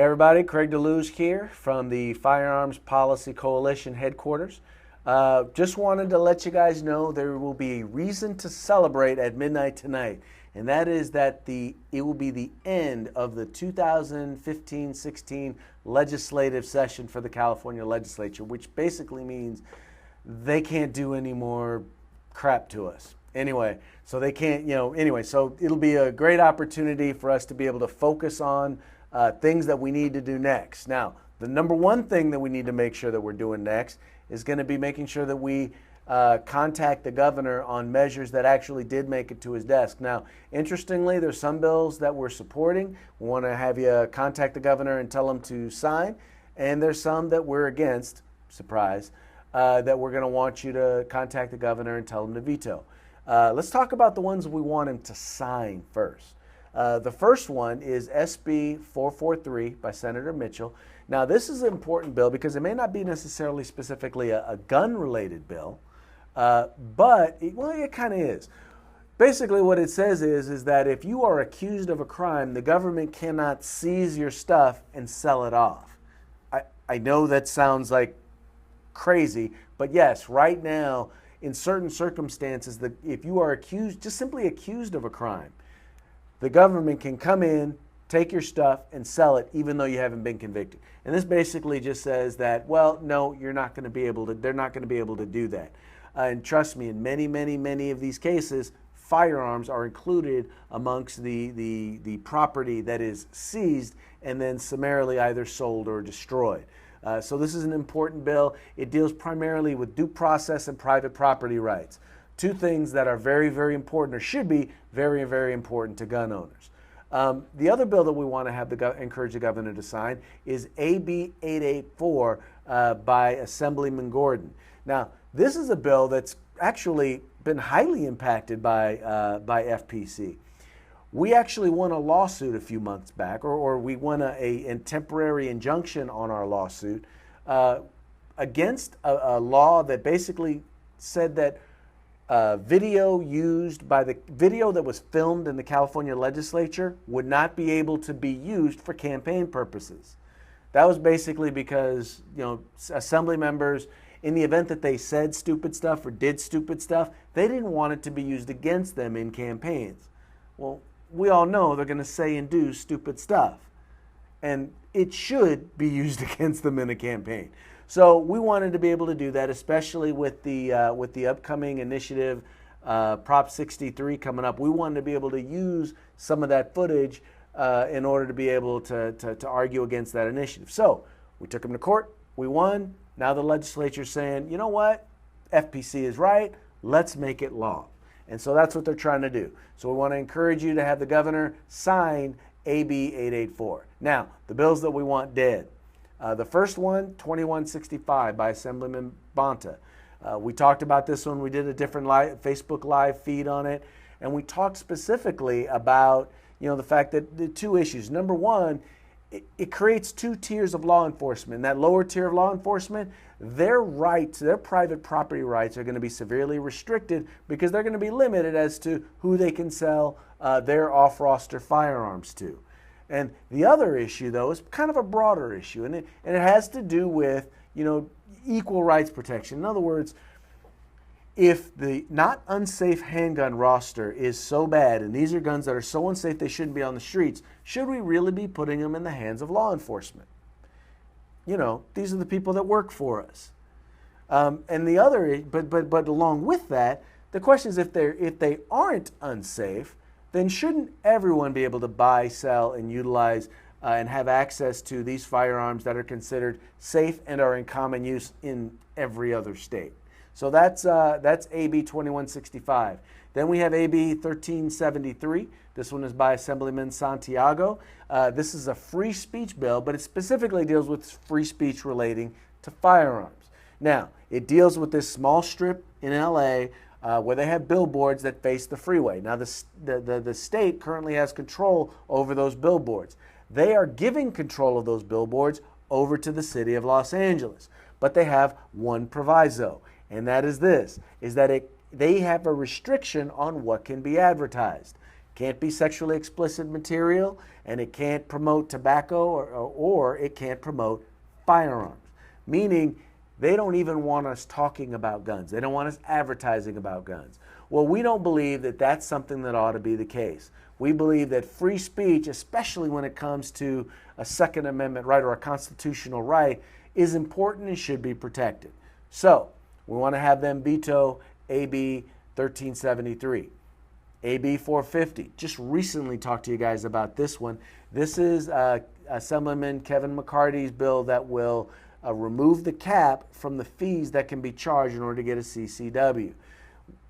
Hey everybody, Craig Deluz here from the Firearms Policy Coalition headquarters. Just wanted to let you guys know there will be a reason to celebrate at midnight tonight, and that is that it will be the end of the 2015-16 legislative session for the California legislature, which basically means they can't do any more crap to us. Anyway, so they can't, so it'll be a great opportunity for us to be able to focus on things that we need to do next. Now, the number one thing that we need to make sure that we're doing next is going to be making sure that we contact the governor on measures that actually did make it to his desk. Now, interestingly, there's some bills that we're supporting. We want to have you contact the governor and tell him to sign, and there's some that we're against, surprise, that we're going to want you to contact the governor and tell him to veto. Let's talk about the ones we want him to sign first. The first one is SB 443 by Senator Mitchell. Now, this is an important bill because it may not be necessarily specifically a gun-related bill, but it kind of is. Basically, what it says is that if you are accused of a crime, the government cannot seize your stuff and sell it off. I know that sounds like crazy, but yes, right now, in certain circumstances, if you are accused, just simply accused of a crime, the government can come in, take your stuff, and sell it, even though you haven't been convicted. And this basically just says that, well, no, you're not going to be able to. They're not going to be able to do that. And trust me, in many, many, many of these cases, firearms are included amongst the property that is seized and then summarily either sold or destroyed. So this is an important bill. It deals primarily with due process and private property rights. Two things that are very, very important, or should be very, very important to gun owners. The other bill that we want to encourage the governor to sign is AB 884 by Assemblyman Gordon. Now, this is a bill that's actually been highly impacted by FPC. We actually won a lawsuit a few months back, or we won a temporary injunction on our lawsuit against a law that basically said that video that was filmed in the California legislature would not be able to be used for campaign purposes. That was basically because, assembly members, in the event that they said stupid stuff or did stupid stuff, they didn't want it to be used against them in campaigns. Well, we all know they're going to say and do stupid stuff, and it should be used against them in a campaign. So we wanted to be able to do that, especially with the upcoming initiative, Prop 63 coming up. We wanted to be able to use some of that footage in order to be able to argue against that initiative. So we took them to court. We won. Now the legislature's saying, you know what? FPC is right. Let's make it law. And so that's what they're trying to do. So we want to encourage you to have the governor sign AB 884. Now, the bills that we want dead. The first one, 2165 by Assemblyman Bonta. We talked about this when we did a different Facebook Live feed on it, and we talked specifically about the fact that the two issues. Number one, it creates two tiers of law enforcement. In that lower tier of law enforcement, their rights, their private property rights are going to be severely restricted because they're going to be limited as to who they can sell their off-roster firearms to. And the other issue, though, is kind of a broader issue, and it has to do with, equal rights protection. In other words, if the not unsafe handgun roster is so bad, and these are guns that are so unsafe they shouldn't be on the streets, should we really be putting them in the hands of law enforcement? These are the people that work for us. And the other, but along with that, the question is if they aren't unsafe, then shouldn't everyone be able to buy, sell, and utilize and have access to these firearms that are considered safe and are in common use in every other state? So that's AB 2165. Then we have AB 1373. This one is by Assemblyman Santiago. This is a free speech bill, but it specifically deals with free speech relating to firearms. Now, it deals with this small strip in LA where they have billboards that face the freeway. Now, the state currently has control over those billboards. They are giving control of those billboards over to the city of Los Angeles. But they have one proviso, and that is this, is that they have a restriction on what can be advertised. can't be sexually explicit material, and it can't promote tobacco or it can't promote firearms. Meaning they don't even want us talking about guns. They don't want us advertising about guns. Well, we don't believe that that's something that ought to be the case. We believe that free speech, especially when it comes to a Second Amendment right or a constitutional right, is important and should be protected. So we want to have them veto AB 1373. AB 450, just recently talked to you guys about this one. This is Assemblyman Kevin McCarty's bill that will remove the cap from the fees that can be charged in order to get a CCW.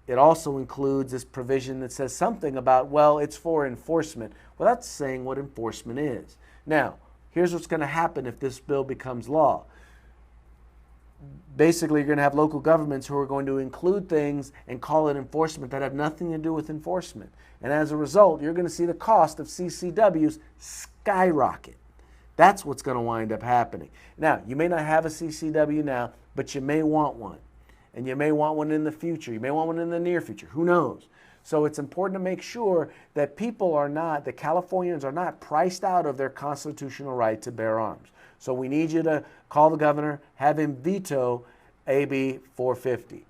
It also includes this provision that says something about, well, it's for enforcement. Well, that's saying what enforcement is. Now, here's what's going to happen if this bill becomes law. Basically, you're going to have local governments who are going to include things and call it enforcement that have nothing to do with enforcement. And as a result, you're going to see the cost of CCWs skyrocket. That's what's going to wind up happening. Now, you may not have a CCW now, but you may want one. And you may want one in the future. You may want one in the near future. Who knows? So it's important to make sure that that Californians are not priced out of their constitutional right to bear arms. So we need you to call the governor, have him veto AB 450.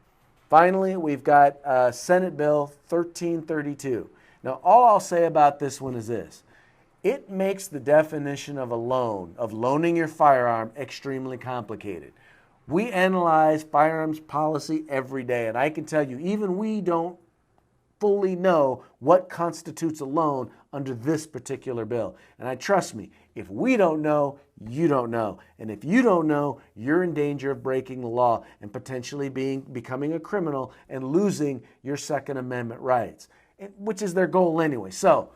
Finally, we've got Senate Bill 1332. Now, all I'll say about this one is this. It makes the definition of a loan, of loaning your firearm, extremely complicated. We analyze firearms policy every day, and I can tell you, even we don't fully know what constitutes a loan under this particular bill. And trust me, if we don't know, you don't know. And if you don't know, you're in danger of breaking the law and potentially becoming a criminal and losing your Second Amendment rights, which is their goal anyway. So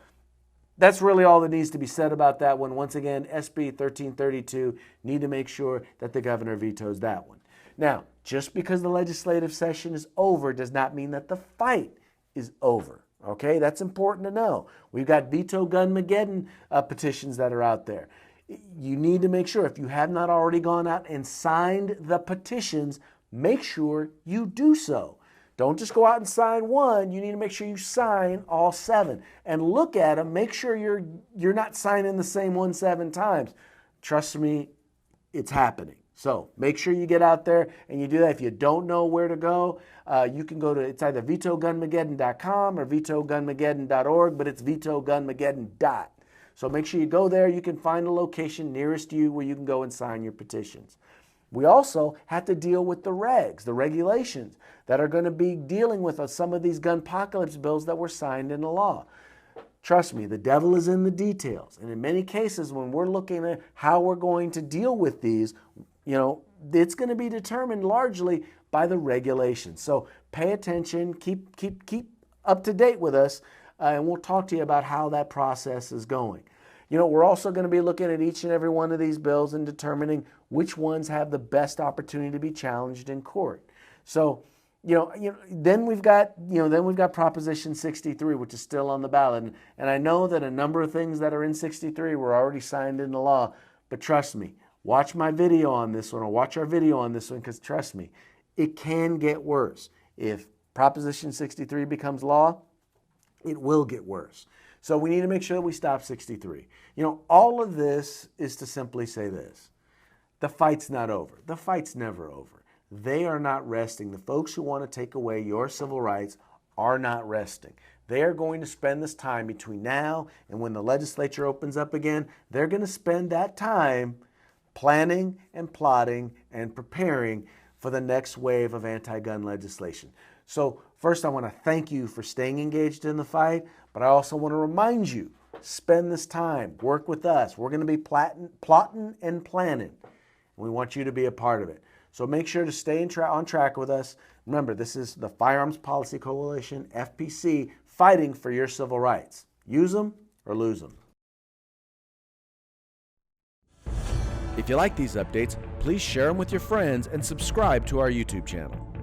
that's really all that needs to be said about that one. Once again, SB 1332, need to make sure that the governor vetoes that one. Now, just because the legislative session is over does not mean that the fight is over. Okay, that's important to know. We've got Veto Gunmageddon petitions that are out there. You need to make sure, if you have not already gone out and signed the petitions, make sure you do so. Don't just go out and sign one. You need to make sure you sign all 7 and look at them. Make sure you're not signing the same one 7 times. Trust me, it's happening. So make sure you get out there and you do that. If you don't know where to go, you can go to, it's either vetogunmageddon.com or vetogunmageddon.org, but it's vetogunmageddon. So make sure you go there. You can find a location nearest you where you can go and sign your petitions. We also have to deal with the regs, the regulations that are going to be dealing with some of these gunpocalypse bills that were signed into law. Trust me, the devil is in the details. And in many cases, when we're looking at how we're going to deal with these, it's going to be determined largely by the regulations. So pay attention, keep up to date with us, and we'll talk to you about how that process is going. We're also going to be looking at each and every one of these bills and determining which ones have the best opportunity to be challenged in court. So, then we've got Proposition 63, which is still on the ballot. And I know that a number of things that are in 63 were already signed into law, but trust me, watch my video on this one, or watch our video on this one, because trust me, it can get worse. If Proposition 63 becomes law, it will get worse. So we need to make sure that we stop 63. All of this is to simply say this. The fight's not over. The fight's never over. They are not resting. The folks who want to take away your civil rights are not resting. They are going to spend this time between now and when the legislature opens up again. They're going to spend that time planning and plotting and preparing for the next wave of anti-gun legislation. So first, I want to thank you for staying engaged in the fight, but I also want to remind you, spend this time, work with us. We're going to be plotting and planning. We want you to be a part of it. So make sure to stay on track with us. Remember, this is the Firearms Policy Coalition, FPC, fighting for your civil rights. Use them or lose them. If you like these updates, please share them with your friends and subscribe to our YouTube channel.